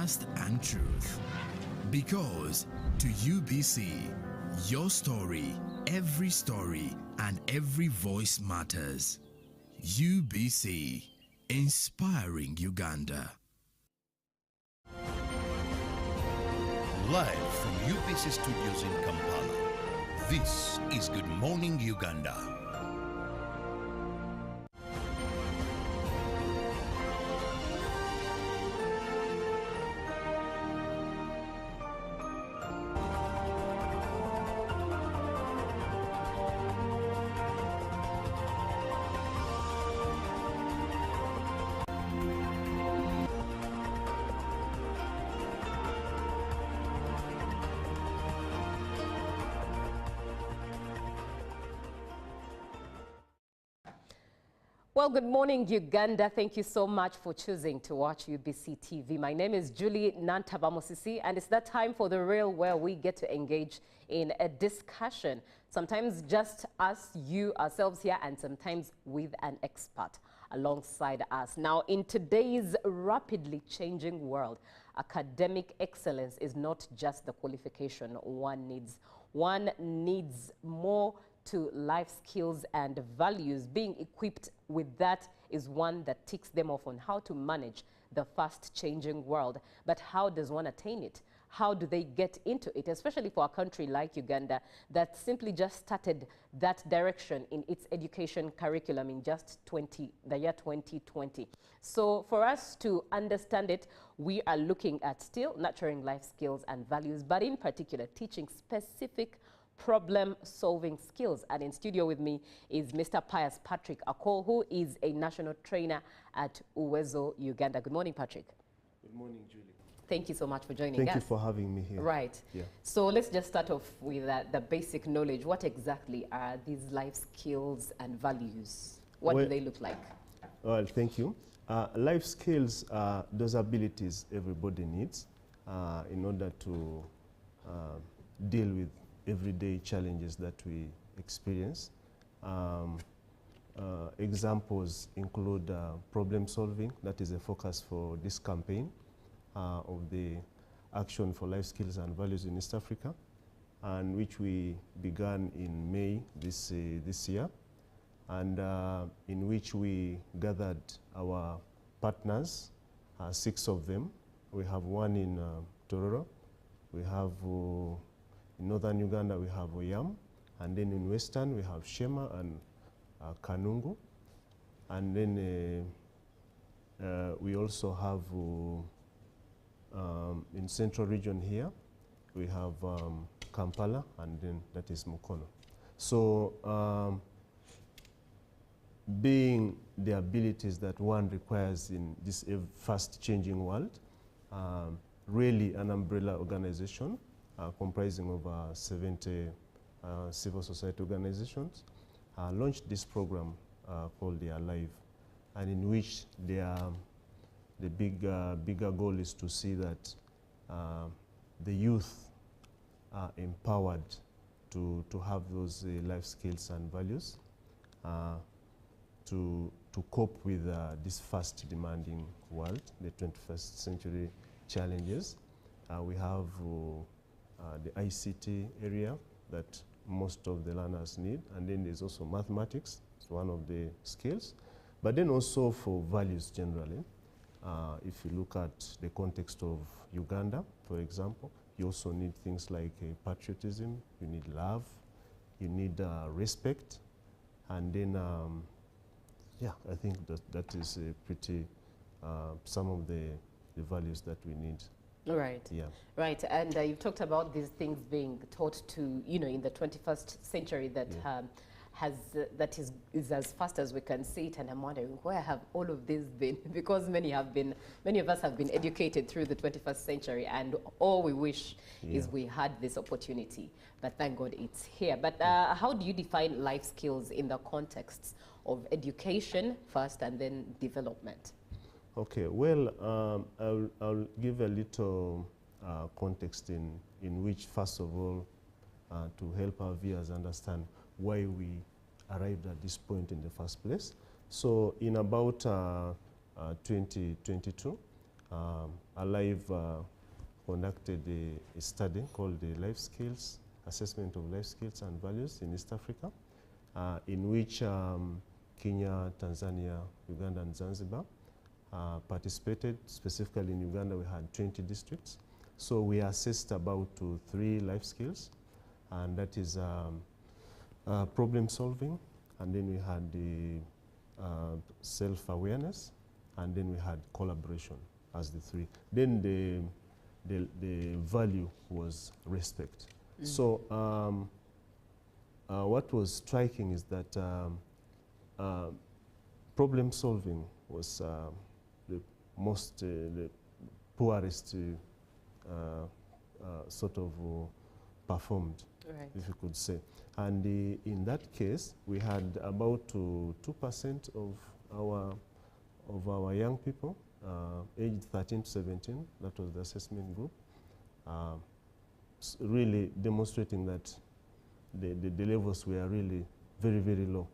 trust and truth. Because to UBC, your story, every story, and every voice matters. UBC, inspiring Uganda. Live from UBC Studios in Kampala, this is Good Morning Uganda. Well, good morning, Uganda. Thank you so much for choosing to watch UBC TV. My name is Julie Nantabamosisi, and it's that time for The Real, where we get to engage in a discussion. Sometimes just us, you, ourselves here, and sometimes with an expert alongside us. Now, in today's rapidly changing world, academic excellence is not just the qualification one needs. One needs more to life skills and values. Being equipped with that is one that ticks them off on how to manage the fast-changing world. But how does one attain it? How do they get into it, especially for a country like Uganda that simply just started that direction in its education curriculum in just the year 2020. So for us to understand it, we are looking at still nurturing life skills and values, but in particular teaching specific problem-solving skills. And in studio with me is Mr. Pius Patrick Akol, who is a national trainer at Uwezo, Uganda. Good morning, Patrick. Good morning, Julie. Thank you so much for joining us. Thank you for having me here. Right. Yeah. So let's just start off with the basic knowledge. What exactly are these life skills and values? What do they look like? Well, thank you. Life skills are those abilities everybody needs in order to deal with everyday challenges that we experience. Examples include problem solving. That is a focus for this campaign of the Action for Life Skills and Values in East Africa, and which we began in May this year, and in which we gathered our partners, 6 of them. We have one in Tororo, we have in northern Uganda we have Oyam, and then in western we have Shema and Kanungu, and then we also have in central region here we have Kampala, and then that is Mukono. So being the abilities that one requires in this fast changing world, really an umbrella organization comprising of 70 civil society organizations launched this program called the Alive, and in which the bigger goal is to see that the youth are empowered to have those life skills and values to cope with this fast demanding world, the 21st century challenges. We have the ICT area that most of the learners need, and then there's also mathematics, it's one of the skills, but then also for values generally. If you look at the context of Uganda, for example, you also need things like patriotism, you need love, you need respect, and then, yeah, I think that is pretty, some of the values that we need. Right. Yeah. Right. And you've talked about these things being taught to, in the 21st century that that is as fast as we can see it. And I'm wondering, where have all of these been? Because many of us have been educated through the 21st century, and all we wish is we had this opportunity. But thank God it's here. But how do you define life skills in the context of education first and then development? Okay, well, I'll give a little context in which, first of all, to help our viewers understand why we arrived at this point in the first place. So in about 2022, Alive conducted a study called the Life Skills, Assessment of Life Skills and Values in East Africa, in which Kenya, Tanzania, Uganda and Zanzibar participated. Specifically in Uganda we had 20 districts. So we assessed about 3 life skills, and that is problem solving, and then we had the self-awareness, and then we had collaboration as the 3. Then the value was respect. So what was striking is that problem solving was the most, the poorest sort of performed, Right. if you could say. And in that case, we had about 2% of our young people aged 13 to 17, that was the assessment group, really demonstrating that the levels were really very, very low.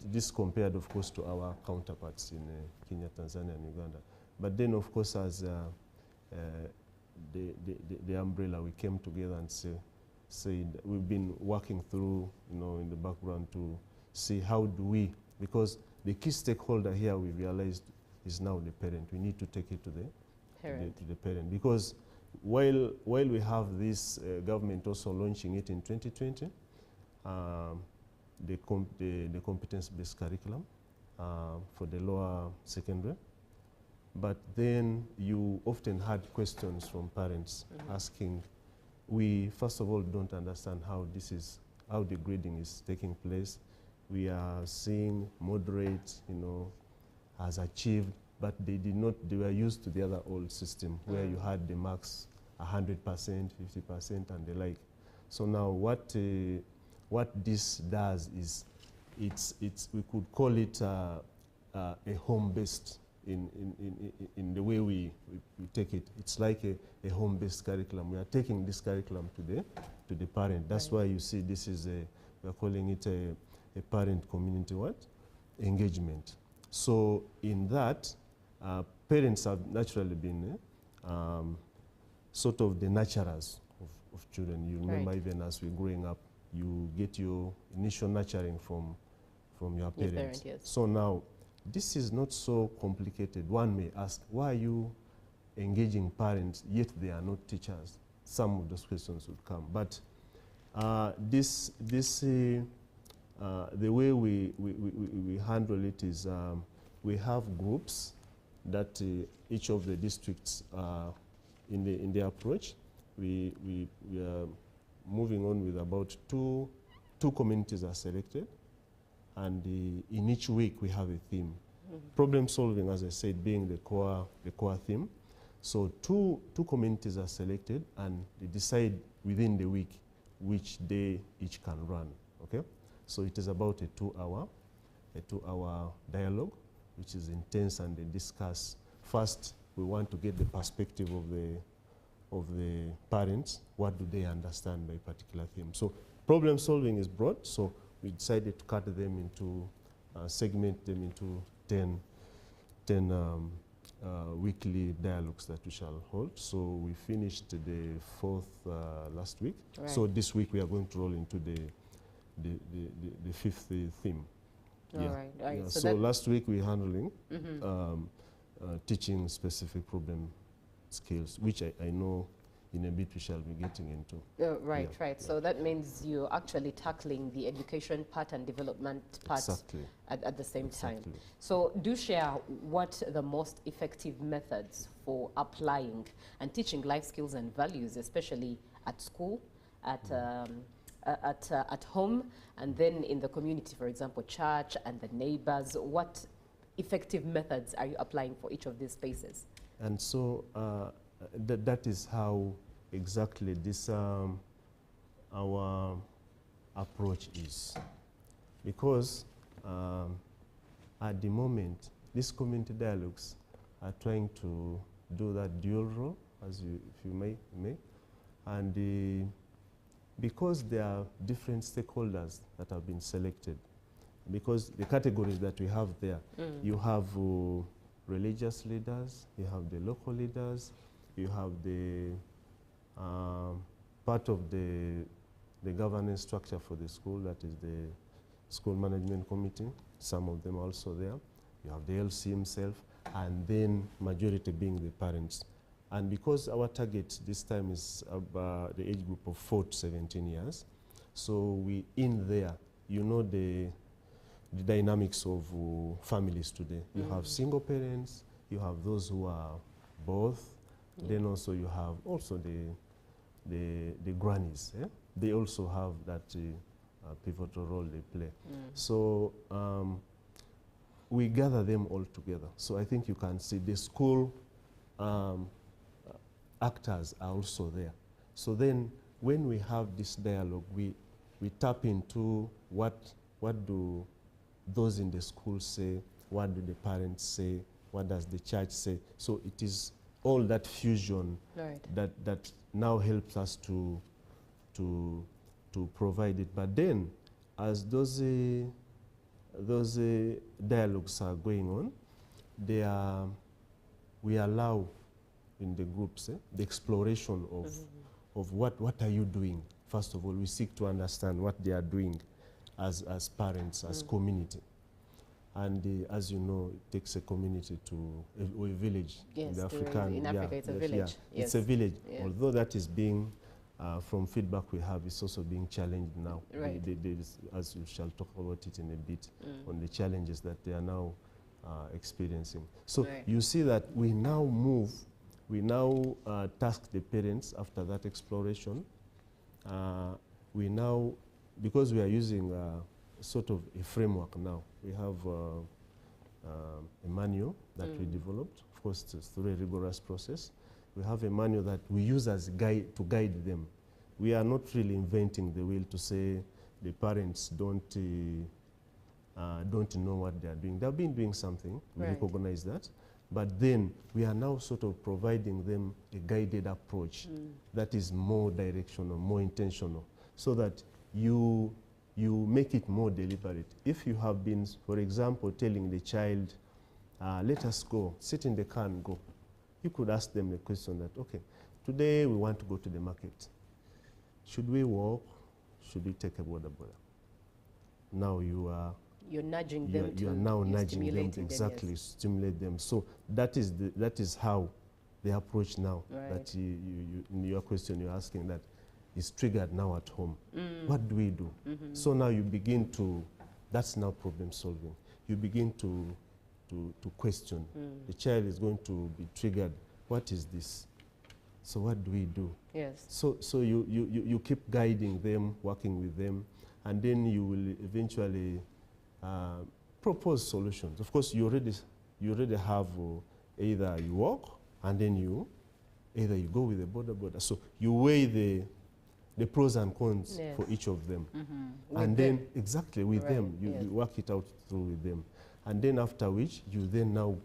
This compared, of course, to our counterparts in Kenya, Tanzania, and Uganda. But then, of course, as the umbrella, we came together and said we've been working through, in the background to see how do we, because the key stakeholder here we realized is now the parent. We need to take it to the parent, because while we have this government also launching it in 2020, the competence-based curriculum for the lower secondary. But then you often had questions from parents asking, we first of all don't understand how the grading is taking place. We are seeing moderate, has achieved, but they were used to the other old system where you had the marks 100%, 50% and the like. So now what this does is, we could call it a home-based in the way we take it. It's like a home-based curriculum. We are taking this curriculum to the parent. That's why you see this is we're calling it a parent community engagement. So in that, parents have naturally been sort of the nurturers of children. You remember, even as we're growing up, you get your initial nurturing from your parents. Yes. So now, this is not so complicated. One may ask, why are you engaging parents yet they are not teachers? Some of those questions would come. But the way we handle it is we have groups that each of the districts in the approach. We are moving on with about two communities are selected, and in each week we have a theme. Problem solving, as I said, being the core theme. So two communities are selected, and they decide within the week which day each can run. Okay, so it is about a 2-hour dialogue, which is intense, and they discuss. First, we want to get the perspective of the parents. What do they understand by a particular theme? So problem solving is broad, so we decided to cut them into, segment them into 10 weekly dialogues that we shall hold. So we finished the 4th last week. Right. So this week we are going to roll into the 5th theme. All right. Yeah. So last week we were handling teaching specific problem skills, which I know in a bit we shall be getting into. Right. So that means you're actually tackling the education part and development part at the same time. So do share what the most effective methods for applying and teaching life skills and values, especially at school, at home, and then in the community, for example, church and the neighbors. What effective methods are you applying for each of these spaces? And so that is how exactly this our approach is, because at the moment these community dialogues are trying to do that dual role, as if you may, and because there are different stakeholders that have been selected, because the categories that we have there, you have religious leaders, you have the local leaders, you have the part of the governance structure for the school, that is the school management committee. Some of them are also there. You have the LC himself, and then majority being the parents. And because our target this time is the age group of 4 to 17 years, so we in there, you know the dynamics of families today. You have single parents, you have those who are both, then also you have also the grannies. They also have that pivotal role they play. So we gather them all together. So I think you can see the school actors are also there. So then when we have this dialogue, we tap into what do those in the school say, what do the parents say, what does the church say. So it is all that fusion that now helps us to provide it. But then as those dialogues are going on, we allow in the groups the exploration of what are you doing. First of all, we seek to understand what they are doing as parents, as community. And as you know, it takes a community or a village. Yes, in African, in Africa it's a village. Yes. It's a village, although that is being, from feedback we have, it's also being challenged now. Right. As we shall talk about it in a bit, on the challenges that they are now experiencing. So you see that we now task the parents after that exploration. We now, because we are using sort of a framework now, we have a manual that we developed. Of course, it's through a rigorous process. We have a manual that we use as a guide to guide them. We are not really inventing the wheel to say the parents don't know what they are doing. They've been doing something, we recognize that. But then we are now sort of providing them a guided approach that is more directional, more intentional, so that you make it more deliberate. If you have been, for example, telling the child, let us go, sit in the car and go, you could ask them the question that, okay, today we want to go to the market. Should we walk? Should we take a border? Now you're nudging them. You are now nudging them, exactly, stimulate them. So that is how the approach now that in your question you're asking that is triggered now at home. What do we do? So now you begin to, that's now problem solving. You begin to question. The child is going to be triggered. What is this? So what do we do? Yes. So you keep guiding them, working with them, and then you will eventually propose solutions. Of course, you already have either you walk and then either you go with the border. So you weigh the pros and cons for each of them. And then, exactly, with them, you work it out through with them. And then after which, you then now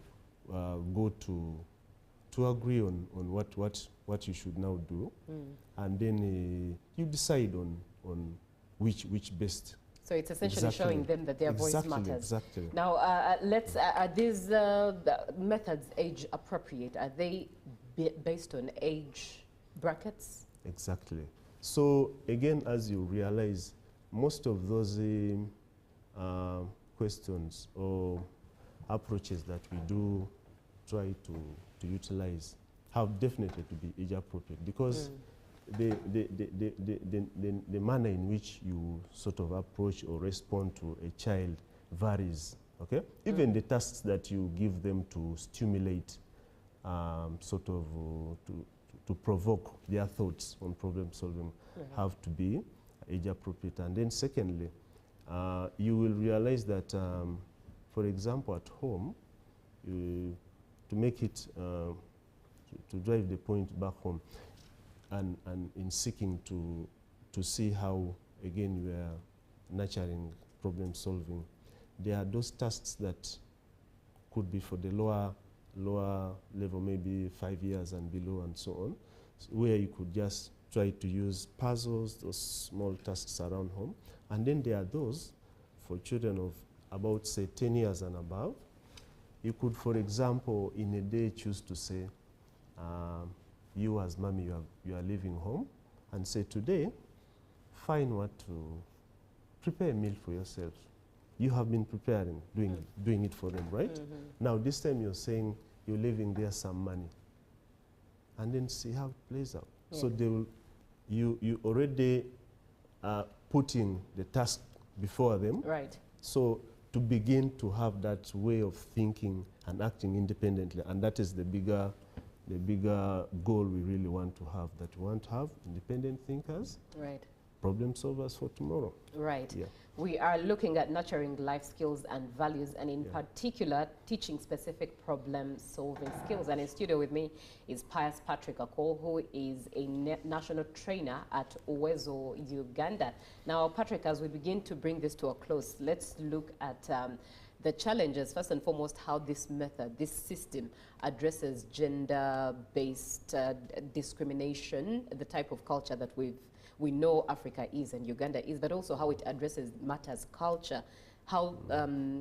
go to agree on what you should now do. And then you decide on which best. So it's essentially showing them that their voice matters. Exactly. Now, are these methods age appropriate? Are they based on age brackets? Exactly. So again, as you realize, most of those questions or approaches that we do try to utilize have definitely to be age appropriate, because the manner in which you sort of approach or respond to a child varies, okay? Even the tasks that you give them to stimulate, sort of to provoke their thoughts on problem solving have to be age appropriate. And then secondly, you will realize that, for example, at home, to make it, to drive the point back home, and in seeking to see how, again, you are nurturing problem solving, there are those tasks that could be for the lower level, maybe 5 years and below and so on, where you could just try to use puzzles, those small tasks around home. And then there are those for children of about, say, 10 years and above, You could, for example, in a day choose to say, you as mommy, you are leaving home, and say today, find what to prepare a meal for yourself. You have been preparing, doing it for them, right? Now this time you're saying you're leaving there some money, and then see how it plays out. Yeah. So they will, you already putting the task before them. Right. So to begin to have that way of thinking and acting independently, and that is the bigger goal we really want to have, that we want to have independent thinkers, Right. problem solvers for tomorrow. Right. Yeah. We are looking at nurturing life skills and values, and in particular, teaching specific problem-solving skills. And in studio with me is Pius Patrick Ako, who is a national trainer at Uwezo, Uganda. Now, Patrick, as we begin to bring this to a close, let's look at the challenges. First and foremost, how this method, this system, addresses gender-based discrimination, the type of culture that we know Africa is and Uganda is, but also how it addresses matters culture, how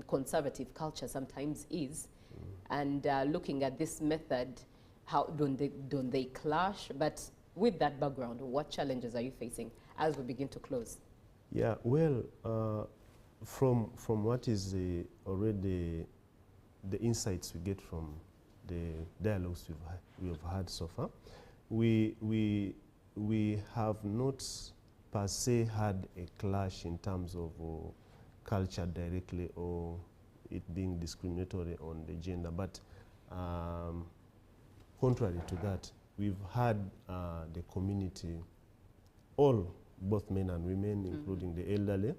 conservative culture sometimes is, and looking at this method, how don't they clash? But with that background, what challenges are you facing as we begin to close? Yeah, well, from what is already the insights we get from the dialogues we have had so far, we have not per se had a clash in terms of culture directly or it being discriminatory on the gender, but contrary to that, we've had the community, all, both men and women, including the elderly,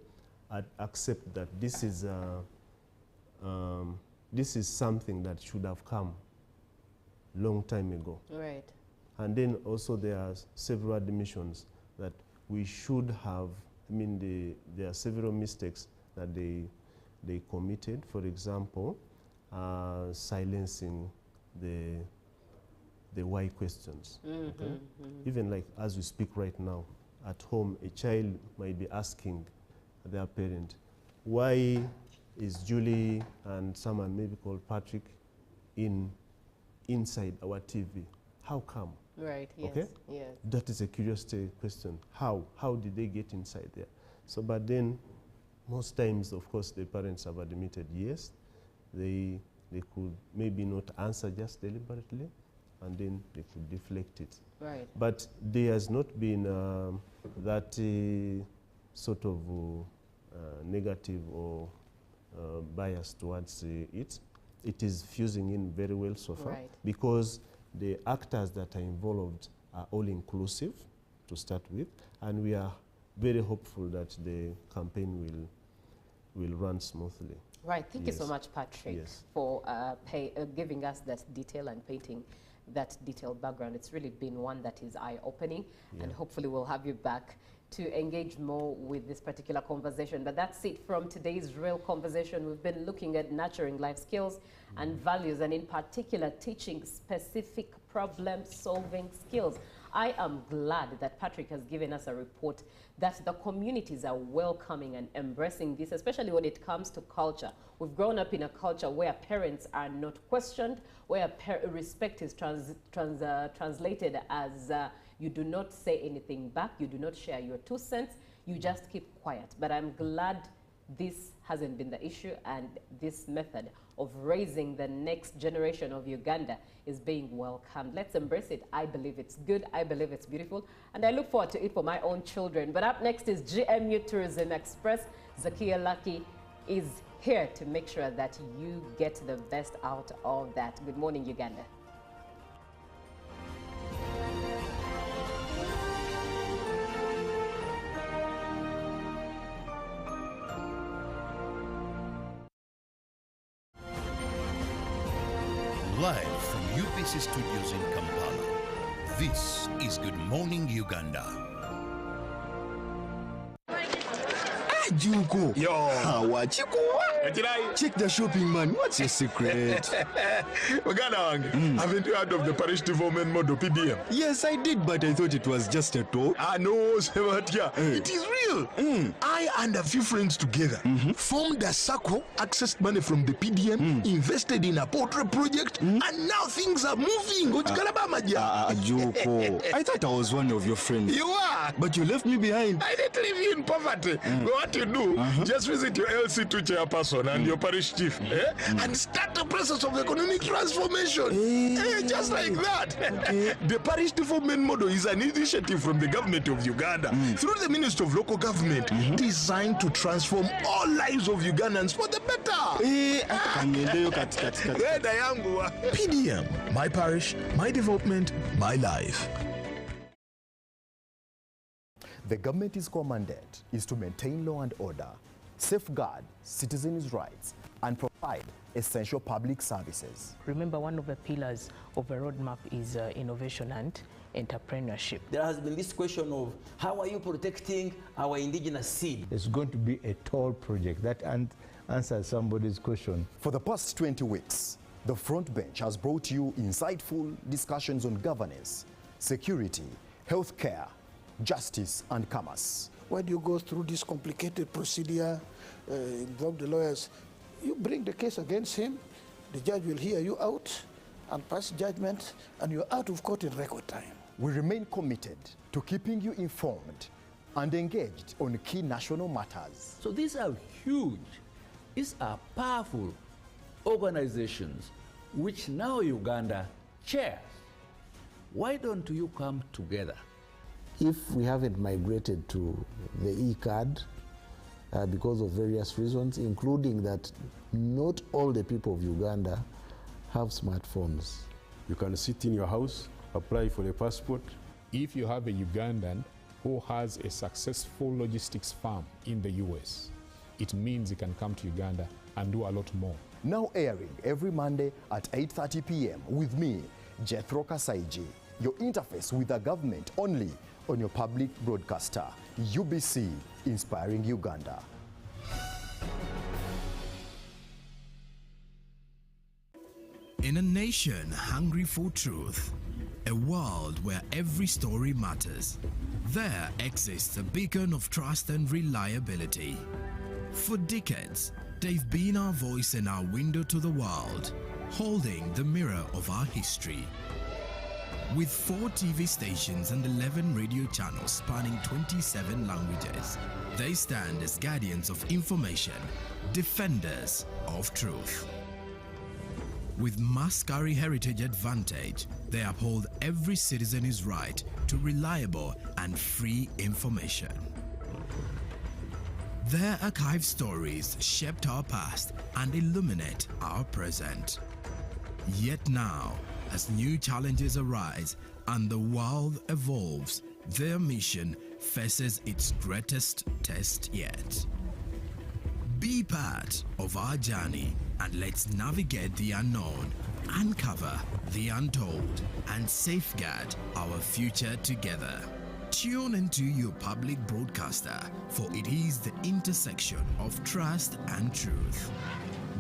accept that this is something that should have come long time ago. Right. And then also there are several admissions that we should have, I mean, there are several mistakes that they committed. For example, silencing the why questions. Okay? Even like as we speak right now, at home, a child might be asking their parent, why is Julie and someone maybe called Patrick inside our TV? How come? Right, yes, okay? yes. That is a curiosity question. How did they get inside there? So, but then most times, of course, the parents have admitted yes, they could maybe not answer just deliberately, and then they could deflect it. Right. But there has not been that sort of negative or bias towards it. It is fusing in very well so far, Right. because the actors that are involved are all inclusive to start with, and we are very hopeful that the campaign will run smoothly. Right. Thank you so Yes. much, Patrick, Yes. for giving us that detail and painting that detailed background. It's really been one that is eye-opening, and hopefully we'll have you back to engage more with this particular conversation. But that's it from today's Real Conversation. We've been looking at nurturing life skills and values, and in particular teaching specific problem-solving skills. I am glad that Patrick has given us a report that the communities are welcoming and embracing this, especially when it comes to culture. We've grown up in a culture where parents are not questioned, where respect is translated as you do not say anything back, you do not share your 2 cents, you just keep quiet. But I'm glad this hasn't been the issue, and this method of raising the next generation of Uganda is being welcomed. Let's embrace it. I believe it's good, I believe it's beautiful, and I look forward to it for my own children. But up next is GMU Tourism Express. Zakia Lucky is here to make sure that you get the best out of that. Good morning, Uganda. Live from UBC Studios in Kampala, this is Good Morning Uganda. Juko. Yo. Wachikuwa. Check the shopping, man. What's your secret? Haven't you heard of the parish development model, PDM? Yes, I did, but I thought it was just a talk. No, Sebatia. It is real. I and a few friends together formed a circle, accessed money from the PDM, invested in a portrait project, and now things are moving. Juko. I thought I was one of your friends. You are. But you left me behind. I didn't leave you in poverty. What you do, just visit your LC2 chairperson and your parish chief and start the process of economic transformation. Just like that. The parish development model is an initiative from the government of Uganda through the Ministry of Local Government designed to transform all lives of Ugandans for the better. PDM, my parish, my development, my life. The government's core mandate is to maintain law and order, safeguard citizens' rights, and provide essential public services. Remember, one of the pillars of a roadmap is innovation and entrepreneurship. There has been this question of how are you protecting our indigenous seed? It's going to be a tall project that answers somebody's question. For the past 20 weeks, the front bench has brought you insightful discussions on governance, security, healthcare, justice, and commerce. Why do you go through this complicated procedure, involve the lawyers? You bring the case against him, the judge will hear you out and pass judgment, and you're out of court in record time. We remain committed to keeping you informed and engaged on key national matters. So these are huge, these are powerful organizations which now Uganda chairs. Why don't you come together? If we haven't migrated to the e-card because of various reasons, including that not all the people of Uganda have smartphones. You can sit in your house, apply for a passport. If you have a Ugandan who has a successful logistics firm in the US, it means he can come to Uganda and do a lot more. Now airing every Monday at 8:30 p.m. with me, Jethro Kasaiji, your interface with the government only on your public broadcaster, UBC, Inspiring Uganda. In a nation hungry for truth, a world where every story matters, there exists a beacon of trust and reliability. For decades, they've been our voice and our window to the world, holding the mirror of our history. With 4 TV stations and 11 radio channels spanning 27 languages, they stand as guardians of information, defenders of truth. With Mascari Heritage Advantage, they uphold every citizen's right to reliable and free information. Their archived stories shaped our past and illuminate our present. Yet now, as new challenges arise and the world evolves, their mission faces its greatest test yet. Be part of our journey and let's navigate the unknown, uncover the untold, and safeguard our future together. Tune into your public broadcaster, for it is the intersection of trust and truth.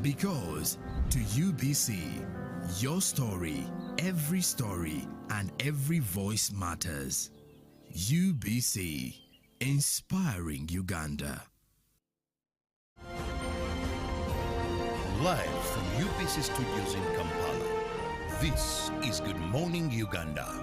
Because to UBC, your story, and every voice matters. UBC, Inspiring Uganda. Live from UBC Studios in Kampala, this is Good Morning Uganda.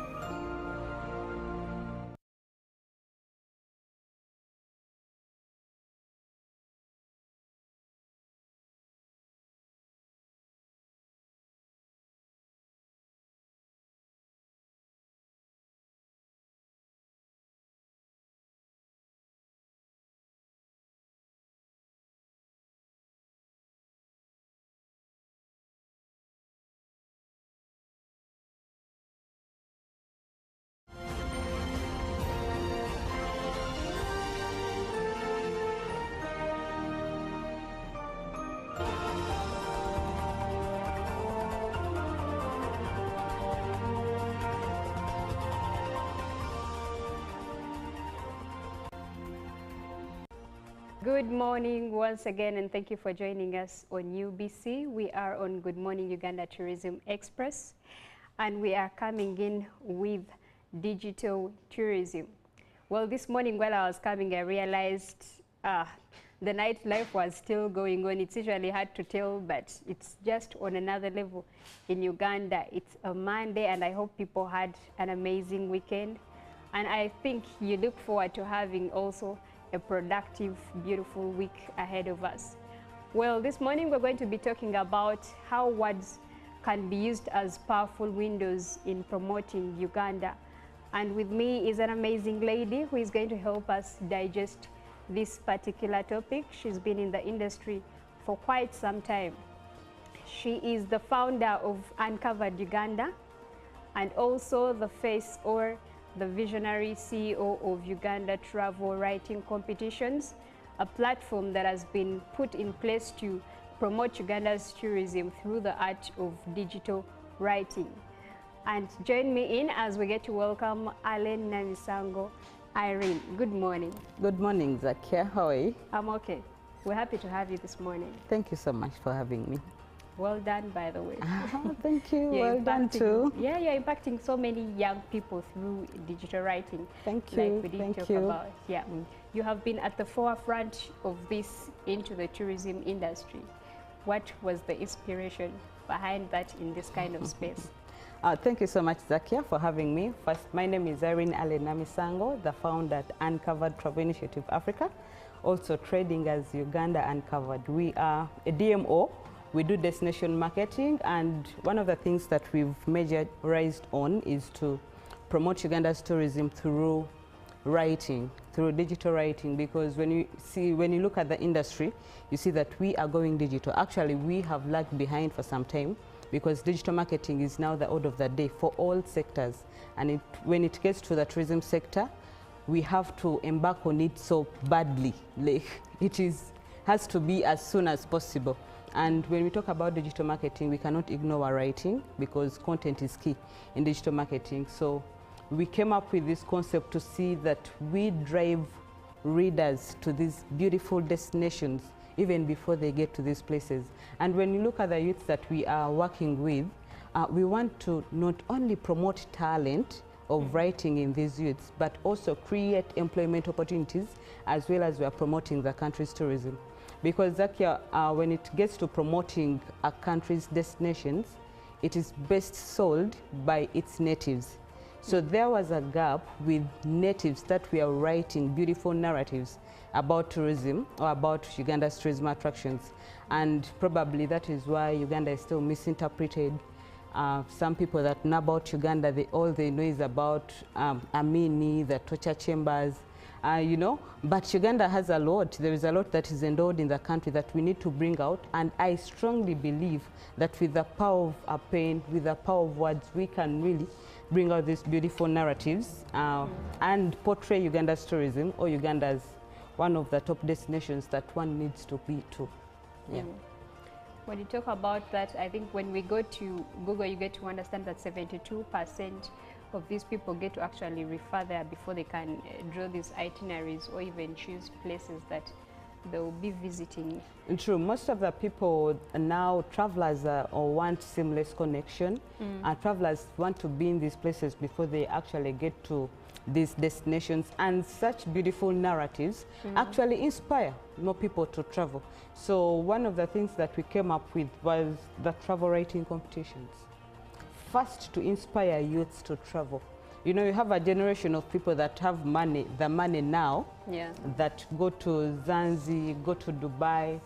Good morning once again, and thank you for joining us on UBC. We are on Good Morning Uganda Tourism Express, and we are coming in with digital tourism. Well, this morning while I was coming, I realized the nightlife was still going on. It's usually hard to tell, but it's just on another level in Uganda. It's a Monday, and I hope people had an amazing weekend. And I think you look forward to having also a productive, beautiful week ahead of us. Well, this morning we're going to be talking about how words can be used as powerful windows in promoting Uganda. And with me is an amazing lady who is going to help us digest this particular topic. She's been in the industry for quite some time. She is the founder of Uncovered Uganda and also the face or the visionary CEO of Uganda Travel Writing Competitions, a platform that has been put in place to promote Uganda's tourism through the art of digital writing. And join me in as we get to welcome Allen Namisango. Irene, good morning. Good morning, Zakia. How are you? I'm okay. We're happy to have you this morning. Thank you so much for having me. Well done, by the way. Thank you. Well done too. Yeah, you're impacting so many young people through digital writing. Thank you. Like we didn't talk about. Yeah, you have been at the forefront of this into the tourism industry. What was the inspiration behind that in this kind of space? Thank you so much, Zakia, for having me. First, my name is Irene Namisango, the founder at Uncovered Travel Initiative Africa, also trading as Uganda Uncovered. We are a DMO. We do destination marketing, and one of the things that we've majorized on is to promote Uganda's tourism through writing, through digital writing, because when you look at the industry, you see that we are going digital. Actually, we have lagged behind for some time because digital marketing is now the order of the day for all sectors. And when it gets to the tourism sector, we have to embark on it so badly. Like, has to be as soon as possible. And when we talk about digital marketing, we cannot ignore our writing because content is key in digital marketing. So we came up with this concept to see that we drive readers to these beautiful destinations even before they get to these places. And when you look at the youth that we are working with, we want to not only promote talent of writing in these youths, but also create employment opportunities as well as we are promoting the country's tourism. Because Zakia, when it gets to promoting a country's destinations, it is best sold by its natives. So there was a gap with natives that we are writing beautiful narratives about tourism or about Uganda's tourism attractions. And probably that is why Uganda is still misinterpreted. Some people that know about Uganda, all they know is about Amini, the torture chambers, you know, but Uganda has a lot. There is a lot that is endowed in the country that we need to bring out. And I strongly believe that with the power of a pen, with the power of words, we can really bring out these beautiful narratives and portray Uganda's tourism or Uganda as one of the top destinations that one needs to be to. Yeah. When you talk about that, I think when we go to Google, you get to understand that 72% of these people get to actually refer there before they can draw these itineraries or even choose places that they will be visiting. True. Most of the people now, travelers or want seamless connection, and travelers want to be in these places before they actually get to these destinations, and such beautiful narratives actually inspire more people to travel. So one of the things that we came up with was the travel writing competitions. First, to inspire youths to travel. You know, you have a generation of people that have money, the money now, that go to Zanzibar, go to Dubai.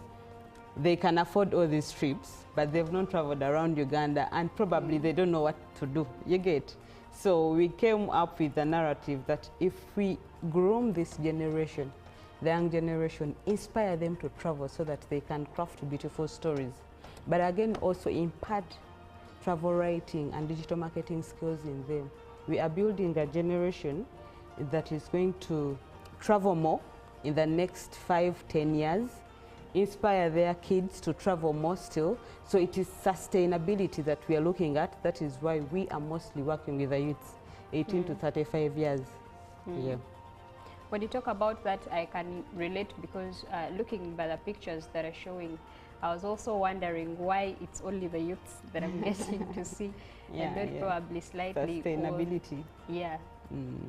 They can afford all these trips, but they've not traveled around Uganda, and probably they don't know what to do. You get? So we came up with the narrative that if we groom this generation, the young generation, inspire them to travel so that they can craft beautiful stories. But again, also impart travel writing and digital marketing skills in them. We are building a generation that is going to travel more in the next 5-10 years, inspire their kids to travel more still. So it is sustainability that we are looking at. That is why we are mostly working with the youths, 18 to 35 years. Yeah. When you talk about that, I can relate because looking by the pictures that are showing, I was also wondering why it's only the youths that I'm getting to see, and not probably slightly sustainability. Yeah,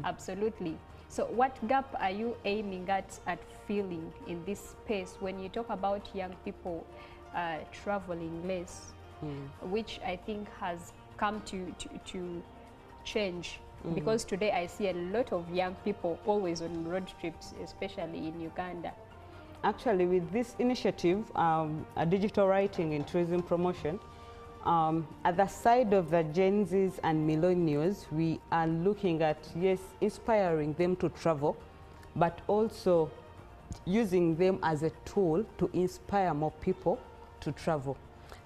absolutely. So what gap are you aiming at filling in this space when you talk about young people traveling less, which I think has come to change? Because today I see a lot of young people always on road trips, especially in Uganda. Actually, with this initiative, digital writing in tourism promotion, at the side of the Gen Zs and millennials, we are looking at, yes, inspiring them to travel, but also using them as a tool to inspire more people to travel.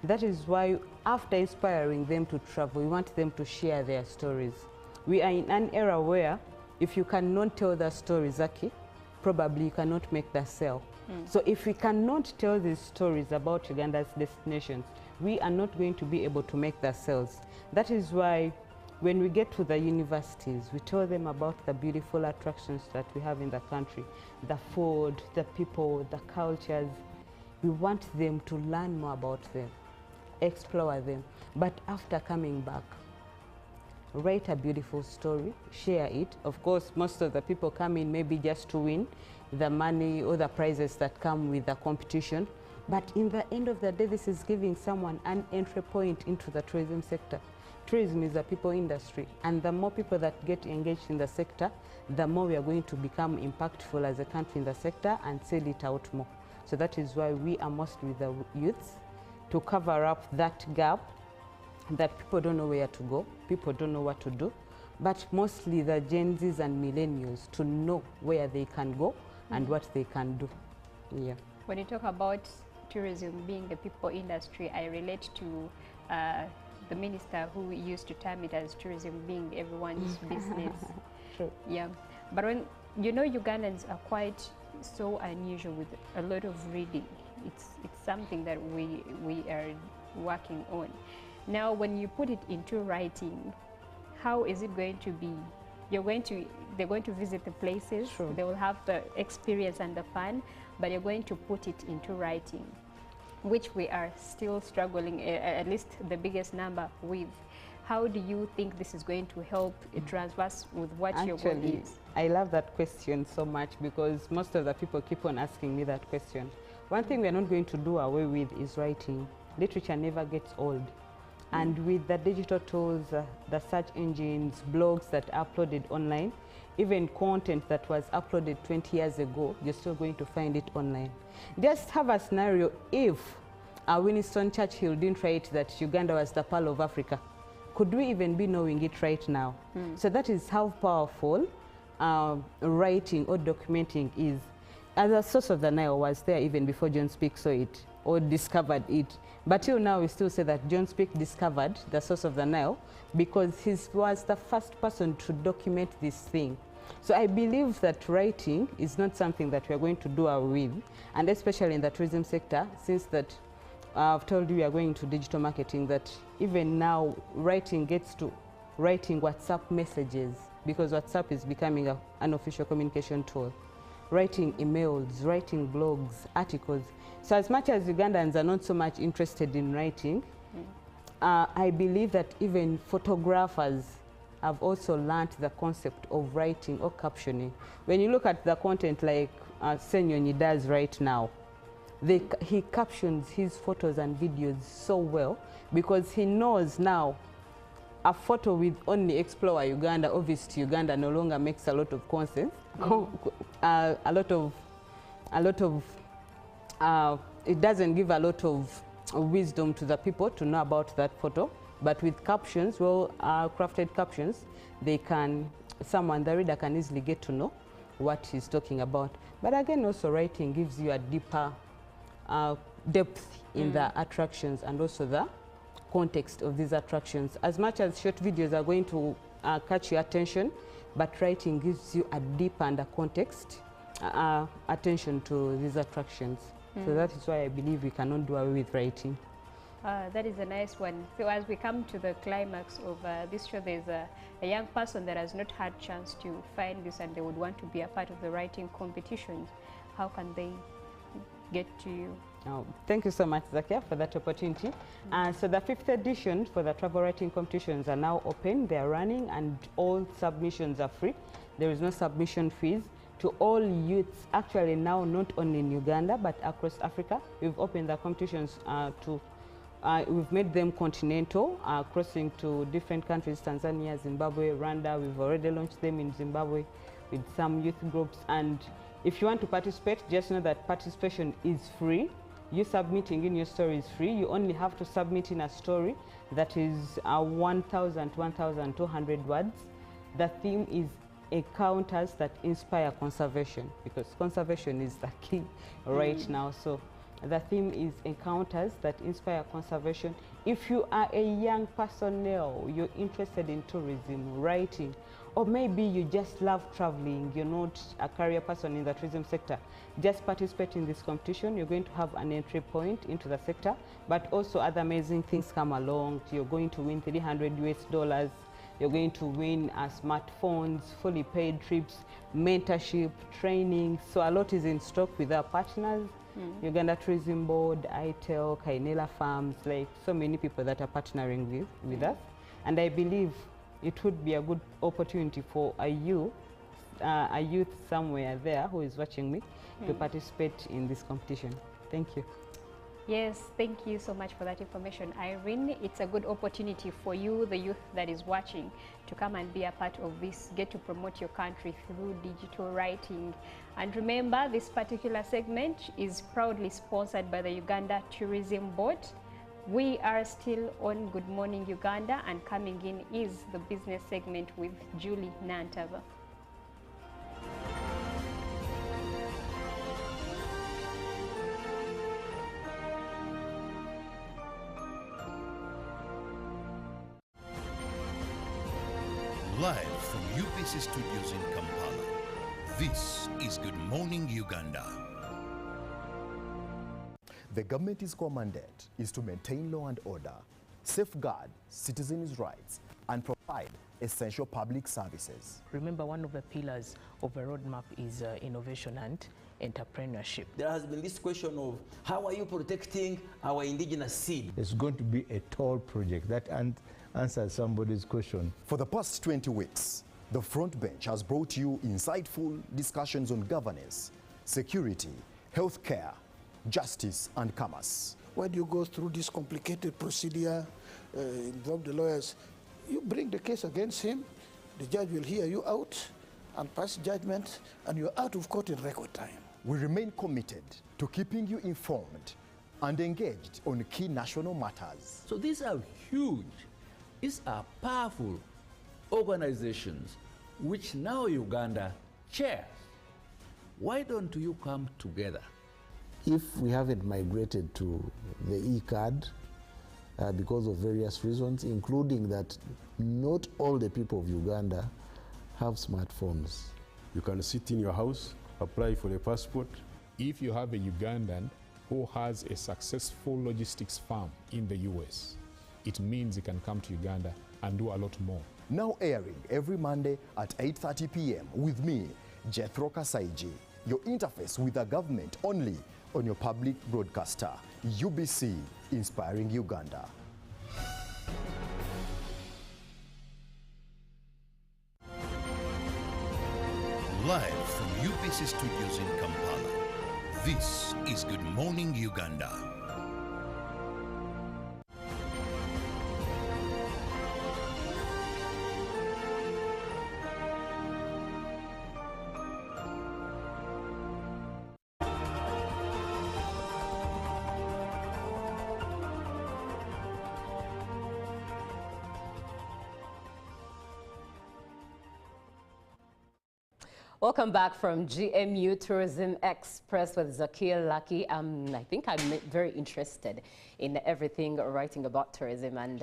That is why after inspiring them to travel, we want them to share their stories. We are in an era where if you cannot tell the story, Zaki, probably you cannot make the sale. So if we cannot tell these stories about Uganda's destinations, we are not going to be able to make the sales. That is why when we get to the universities, we tell them about the beautiful attractions that we have in the country, the food, the people, the cultures. We want them to learn more about them, explore them. But after coming back, write a beautiful story, share it. Of course, most of the people come in maybe just to win the money or the prizes that come with the competition. But in the end of the day, this is giving someone an entry point into the tourism sector. Tourism is a people industry, and the more people that get engaged in the sector, the more we are going to become impactful as a country in the sector and sell it out more. So that is why we are mostly with the youths to cover up that gap that people don't know where to go, people don't know what to do, but mostly the Gen Zs and millennials to know where they can go and what they can do. Yeah. When you talk about tourism being a people industry, I relate to the minister who used to term it as tourism being everyone's business. True. Yeah. But when, you know, Ugandans are quite so unusual with a lot of reading. It's something that we are working on. Now, when you put it into writing, how is it going to be? They're going to visit the places, they will have the experience and the fun, but you're going to put it into writing, which we are still struggling, at least the biggest number with. How do you think this is going to help transverse with what your goal is? I love that question so much because most of the people keep on asking me that question. One thing we're not going to do away with is writing. Literature never gets old. And with the digital tools, the search engines, blogs that are uploaded online, even content that was uploaded 20 years ago, you're still going to find it online. Just have a scenario if Winston Churchill didn't write that Uganda was the Pearl of Africa. Could we even be knowing it right now? So that is how powerful writing or documenting is. As a source of the Nile was there even before John Speke saw it or discovered it. But till now, we still say that John Speke discovered the source of the Nile because he was the first person to document this thing. So I believe that writing is not something that we are going to do away with, and especially in the tourism sector, since that I've told you we are going to digital marketing, that even now writing gets to writing WhatsApp messages because WhatsApp is becoming an official communication tool. Writing emails, writing blogs, articles. So as much as Ugandans are not so much interested in writing, I believe that even photographers have also learned the concept of writing or captioning. When you look at the content like Senyonyi does right now, he captions his photos and videos so well because he knows now a photo with only Explore Uganda or Visit Uganda no longer makes a lot of content, it doesn't give a lot of wisdom to the people to know about that photo. But with captions, crafted captions, the reader can easily get to know what he's talking about. But again, also writing gives you a deeper depth in the attractions and also the context of these attractions. As much as short videos are going to catch your attention, but writing gives you a deeper and a context attention to these attractions. So that is why I believe we cannot do away with writing. That is a nice one. So as we come to the climax of this show, there's a young person that has not had chance to find this and they would want to be a part of the writing competitions. How can they get to you? Oh, thank you so much, Zakia, for that opportunity. So the 5th edition for the travel writing competitions are now open. They are running and all submissions are free. There is no submission fees. To all youths, actually now not only in Uganda, but across Africa. We've opened the competitions we've made them continental, crossing to different countries, Tanzania, Zimbabwe, Rwanda. We've already launched them in Zimbabwe with some youth groups. And if you want to participate, just know that participation is free. You submitting in your story is free. You only have to submit in a story that is 1,200 words. The theme is encounters that inspire conservation, because conservation is the key right now. So the theme is encounters that inspire conservation. If you are a young personnel, you're interested in tourism, writing, or maybe you just love traveling, you're not a career person in the tourism sector, just participate in this competition. You're going to have an entry point into the sector, but also other amazing things come along. You're going to win $300 US. You're going to win smartphones, fully paid trips, mentorship, training. So a lot is in stock with our partners. Uganda Tourism Board, ITEL, Kainela Farms, like so many people that are partnering with us. And I believe it would be a good opportunity for a youth somewhere there who is watching me to participate in this competition. Thank you. Yes, thank you so much for that information, Irene. It's a good opportunity for you, the youth that is watching, to come and be a part of this, get to promote your country through digital writing. And remember, this particular segment is proudly sponsored by the Uganda Tourism Board. We are still on Good Morning Uganda, and coming in is the business segment with Julie Nantaba. Live from UBC Studios in Kampala, this is Good Morning Uganda. The government's core mandate is to maintain law and order, safeguard citizens' rights, and provide essential public services. Remember, one of the pillars of a roadmap is innovation and entrepreneurship. There has been this question of how are you protecting our indigenous seed? It's going to be a tall project that answers somebody's question. For the past 20 weeks, the front bench has brought you insightful discussions on governance, security, healthcare, justice, and commerce. Why do you go through this complicated procedure, involve the lawyers? You bring the case against him, the judge will hear you out and pass judgment, and you're out of court in record time. We remain committed to keeping you informed and engaged on key national matters. So these are huge, these are powerful organizations which now Uganda chairs. Why don't you come together? If we haven't migrated to the e-card because of various reasons, including that not all the people of Uganda have smartphones. You can sit in your house, apply for a passport. If you have a Ugandan who has a successful logistics firm in the US, it means he can come to Uganda and do a lot more. Now airing every Monday at 8:30 p.m. with me, Jethro Kasaiji, your interface with the government only on your public broadcaster, UBC, Inspiring Uganda. Live from UBC Studios in Kampala, this is Good Morning Uganda. Welcome back from GMU Tourism Express with Zakir Lucky. I think I'm very interested in everything writing about tourism, and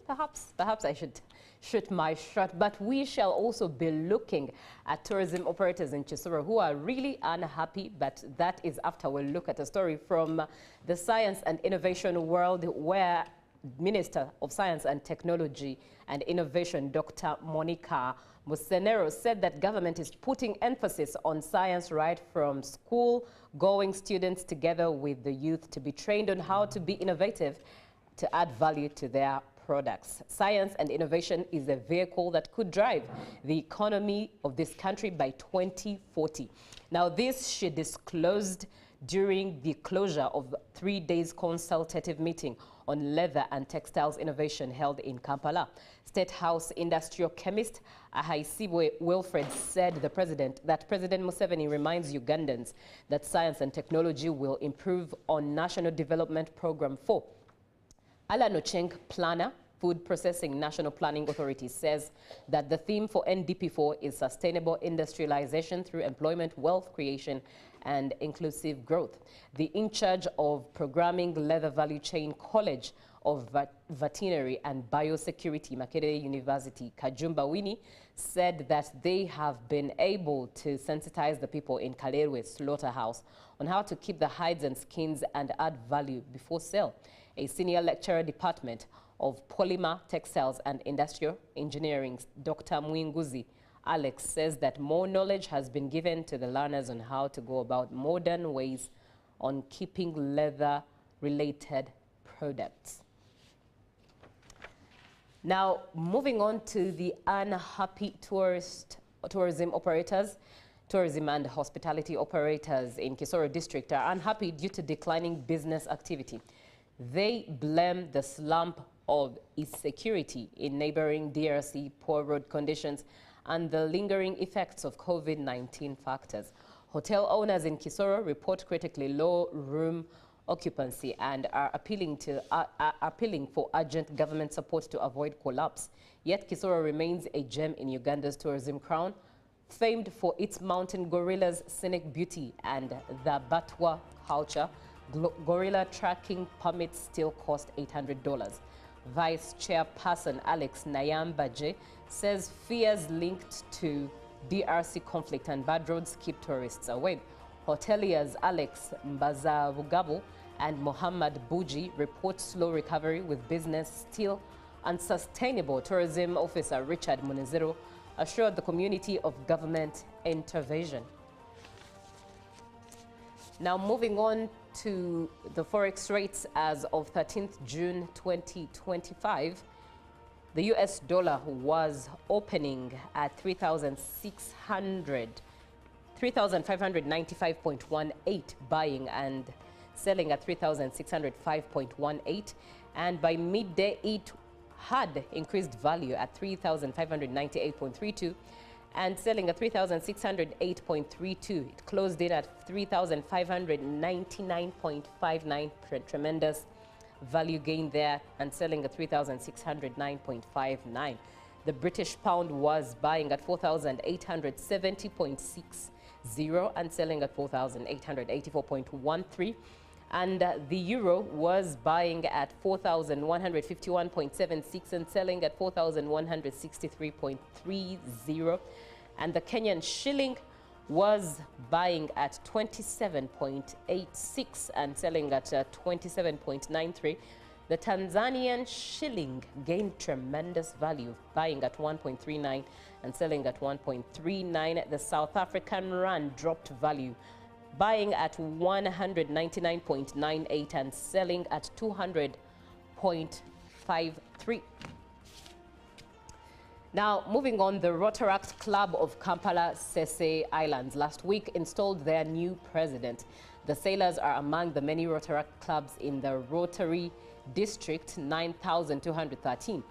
perhaps I should shoot my shot. But we shall also be looking at tourism operators in Kisoro who are really unhappy, but that is after we'll look at a story from the science and innovation world, where Minister of Science and Technology and Innovation, Dr. Monica Musenero, said that government is putting emphasis on science right from school-going students together with the youth to be trained on how to be innovative to add value to their products. Science and innovation is a vehicle that could drive the economy of this country by 2040. Now, this she disclosed during the closure of 3 days consultative meeting on leather and textiles innovation held in Kampala. State House industrial chemist Ahaisibwe Wilfred said that President Museveni reminds Ugandans that science and technology will improve on National Development Program 4. Alan Ocheng, planner, Food Processing National Planning Authority, says that the theme for NDP4 is sustainable industrialization through employment, wealth creation, and inclusive growth. The in charge of programming Leather Value Chain College of Veterinary and Biosecurity, Makerere University, Kajumba Winnie, said that they have been able to sensitize the people in Kalerwe slaughterhouse on how to keep the hides and skins and add value before sale. A senior lecturer department of Polymer, Textiles and Industrial Engineering, Dr. Mwinguzi Alex, says that more knowledge has been given to the learners on how to go about modern ways on keeping leather-related products. Now, moving on to the unhappy tourism operators. Tourism and hospitality operators in Kisoro district are unhappy due to declining business activity. They blame the slump of insecurity in neighboring DRC, poor road conditions, and the lingering effects of COVID-19 factors. Hotel owners in Kisoro report critically low room occupancy and are appealing for urgent government support to avoid collapse. Yet Kisoro remains a gem in Uganda's tourism crown, famed for its mountain gorillas, scenic beauty, and the Batwa culture. Gorilla tracking permits still cost $800. Vice Chairperson Alex Nayambaje says fears linked to DRC conflict and bad roads keep tourists away. Hoteliers Alex Mbazabugabo and Mohammad Buji report slow recovery with business still unsustainable. Tourism officer Richard Munezero assured the community of government intervention. Now, moving on to the forex rates as of 13th June 2025, the US dollar was opening at 3,595.18, buying and selling at 3,605.18, and by midday it had increased value at 3,598.32 and selling at 3,608.32. It closed in at 3,599.59, tremendous value gain there, and selling at 3,609.59. The British pound was buying at 4,870.60 and selling at 4,884.13. And the euro was buying at 4,151.76 and selling at 4,163.30. And the Kenyan shilling was buying at 27.86 and selling at 27.93. The Tanzanian shilling gained tremendous value, buying at 1.39 and selling at 1.39. The South African rand dropped value, buying at 199.98 and selling at 200.53. Now, moving on, the Rotaract Club of Kampala Sese Islands last week installed their new president. The sailors are among the many Rotaract clubs in the Rotary District 9,213.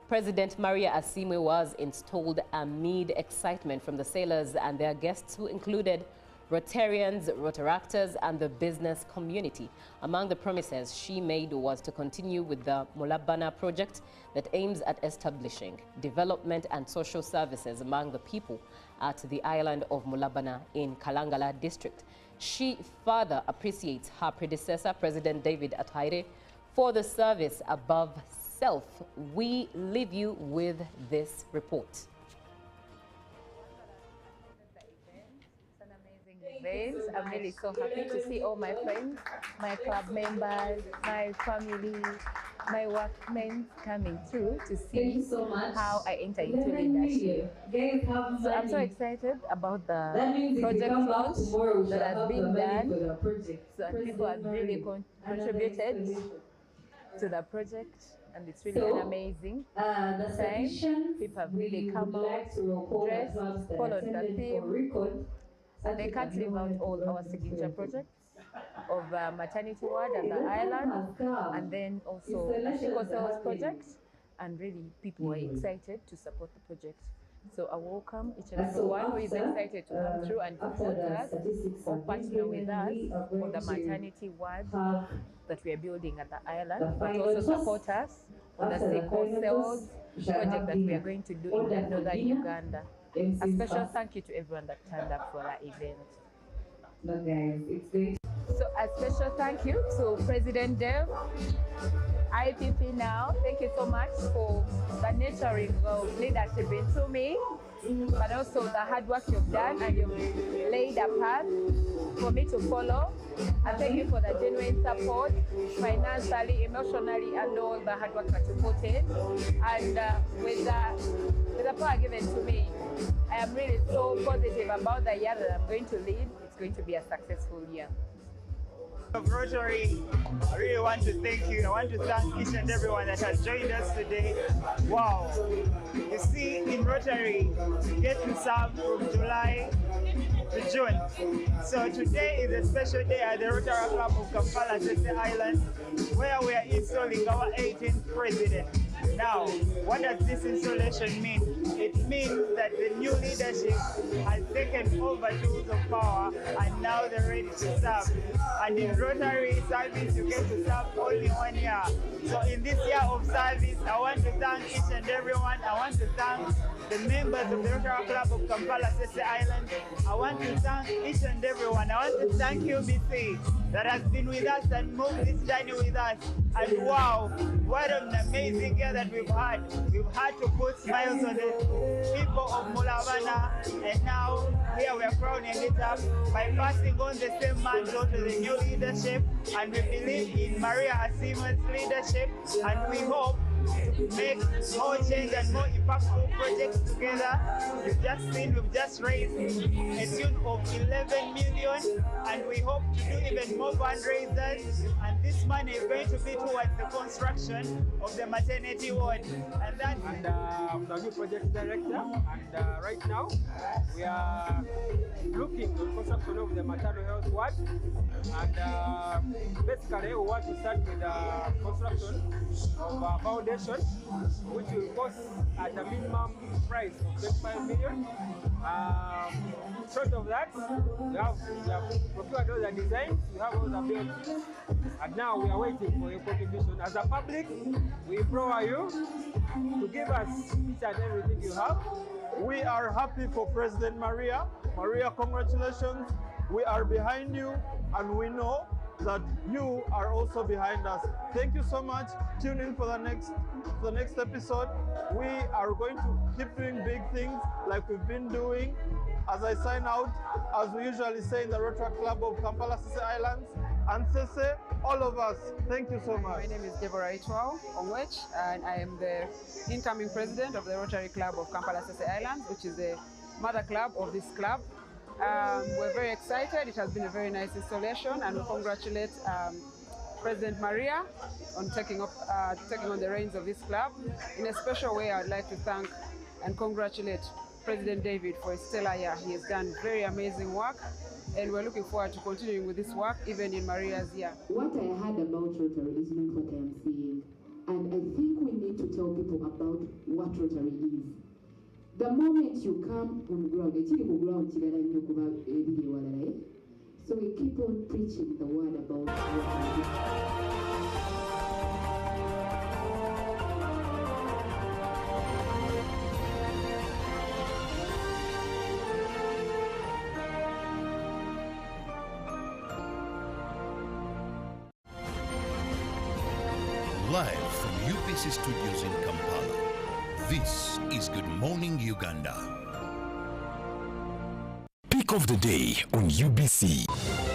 President Maria Asimwe was installed amid excitement from the sailors and their guests, who included Rotarians, Rotaractors, and the business community. Among the promises she made was to continue with the Mulabana project that aims at establishing development and social services among the people at the island of Mulabana in Kalangala district. She further appreciates her predecessor, President David Ataire, for the service above self. We leave you with this report. Event. I'm really so happy to see all my friends, my club members, my family, my workmates coming through to see how I enter into leadership. So I'm so excited about the project launch that has been done. So people have really contributed to the project, and it's really an amazing time. People have really come out, dressed, followed the theme. And they can't leave out all our signature projects of maternity ward and the island, and then also the sickle cells project. And really, people were excited to support the project. So I welcome each and everyone who is excited to come through and support us or partner with us for the maternity ward that we are building at the island, but also support us on the sickle cells project that we are going to do in northern Uganda. A special thank you to everyone that turned up for our event. So a special thank you to President Dev, IPP now. Thank you so much for the nurturing of leadership into me, but also the hard work you've done, and you've laid a path for me to follow. And thank you for the genuine support, financially, emotionally, and all the hard work that you put in. And with the power given to me, I am really so positive about the year that I'm going to lead. It's going to be a successful year. Of Rotary, I really want to thank you. I want to thank each and everyone that has joined us today. Wow. You see, in Rotary, you get to serve from July to June. So today is a special day at the Rotary Club of Kampala, Sese Island, where we are installing our 18th president. Now, what does this installation mean? It means that the new leadership has taken over tools of power, and now they're ready to serve. And in Rotary service, you get to serve only 1 year. So in this year of service, I want to thank each and everyone. I want to thank the members of the Rotary Club of Kampala, Sese Island. I want to thank each and everyone. I want to thank UBC that has been with us and moved this journey with us. And wow, what an amazing year that we've had. We've had to put smiles on the people of Mulabana, and now here we are crowning it up by passing on the same mantle to the new leadership. And we believe in Maria Asima's leadership, and we hope to make more change and more impactful projects together. You've just seen, we've just raised a tune of 11 million, and we hope to do even more fundraisers. And this money is going to be towards the construction of the maternity ward. And that's I'm the new project director, and right now we are looking at the construction of the maternal health ward. And basically, we want to start with the construction of a foundation, which will cost at a minimum price of 25 million. Short of that, we have procured all the designs, we have all the buildings, and now we are waiting for your contribution. As a public, we implore you to give us each and everything you have. We are happy for President Maria. Maria, congratulations. We are behind you, and we know that you are also behind us. Thank you so much. Tune in for the next episode. We are going to keep doing big things like we've been doing. As I sign out, as we usually say in the Rotary Club of Kampala, Sese Islands, and Sese, all of us, thank you so much. My name is Deborah Itwao Ongwech, and I am the incoming president of the Rotary Club of Kampala, Sese Islands, which is the mother club of this club. We're very excited. It has been a very nice installation, and we congratulate President Maria on taking on the reins of this club. In a special way, I'd like to thank and congratulate President David for his stellar year. He has done very amazing work, and we're looking forward to continuing with this work even in Maria's year. What I heard about Rotary is not what I am seeing, and I think we need to tell people about what Rotary is. The moment you come on ground, so we keep on preaching the word about Live from UBC Studios in Kampala, this is Good Morning Uganda. Pick of the day on UBC.